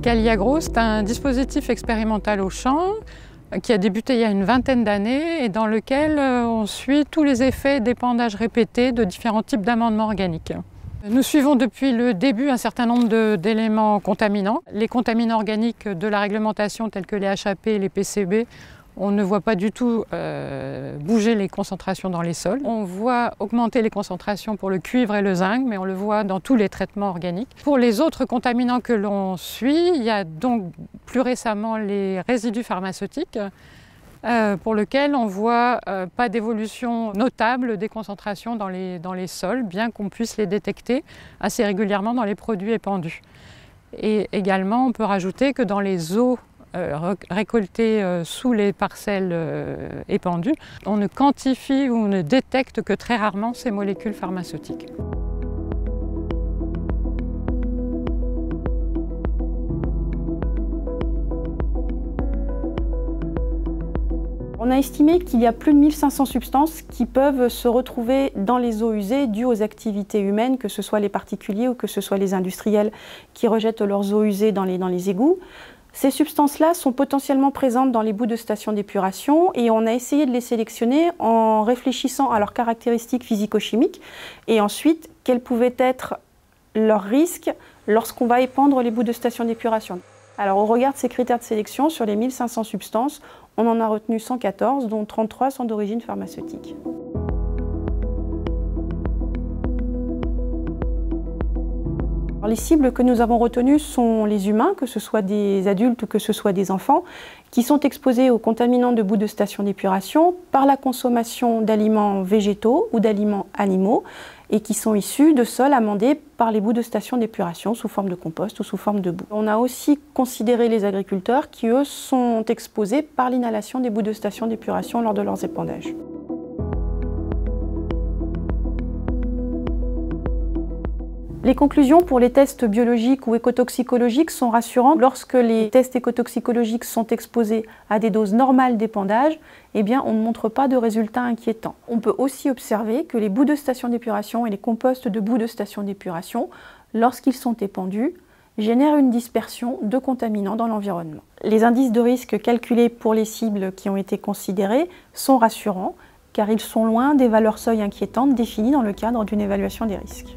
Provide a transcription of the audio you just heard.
Caliagro, c'est un dispositif expérimental au champ qui a débuté il y a une vingtaine d'années et dans lequel on suit tous les effets d'épandage répété de différents types d'amendements organiques. Nous suivons depuis le début un certain nombre d'éléments contaminants. Les contaminants organiques de la réglementation tels que les HAP et les PCB, on ne voit pas du tout bouger les concentrations dans les sols. On voit augmenter les concentrations pour le cuivre et le zinc, mais on le voit dans tous les traitements organiques. Pour les autres contaminants que l'on suit, il y a donc plus récemment les résidus pharmaceutiques, pour lesquels on ne voit pas d'évolution notable des concentrations dans les sols, bien qu'on puisse les détecter assez régulièrement dans les produits épandus. Et également, on peut rajouter que dans les eaux récoltées sous les parcelles épandues, on ne quantifie ou ne détecte que très rarement ces molécules pharmaceutiques. On a estimé qu'il y a plus de 1500 substances qui peuvent se retrouver dans les eaux usées dues aux activités humaines, que ce soit les particuliers ou que ce soit les industriels qui rejettent leurs eaux usées dans les égouts. Ces substances-là sont potentiellement présentes dans les boues de stations d'épuration et on a essayé de les sélectionner en réfléchissant à leurs caractéristiques physico-chimiques et ensuite quels pouvaient être leurs risques lorsqu'on va épandre les boues de stations d'épuration. Alors au regard de ces critères de sélection, sur les 1500 substances, on en a retenu 114, dont 33 sont d'origine pharmaceutique. Les cibles que nous avons retenues sont les humains, que ce soit des adultes ou que ce soit des enfants, qui sont exposés aux contaminants de boues de stations d'épuration par la consommation d'aliments végétaux ou d'aliments animaux et qui sont issus de sols amendés par les boues de stations d'épuration sous forme de compost ou sous forme de boue. On a aussi considéré les agriculteurs qui, eux, sont exposés par l'inhalation des boues de stations d'épuration lors de leurs épandages. Les conclusions pour les tests biologiques ou écotoxicologiques sont rassurantes. Lorsque les tests écotoxicologiques sont exposés à des doses normales d'épandage, eh bien, on ne montre pas de résultats inquiétants. On peut aussi observer que les boues de stations d'épuration et les composts de boues de stations d'épuration, lorsqu'ils sont épandus, génèrent une dispersion de contaminants dans l'environnement. Les indices de risque calculés pour les cibles qui ont été considérées sont rassurants, car ils sont loin des valeurs seuil inquiétantes définies dans le cadre d'une évaluation des risques.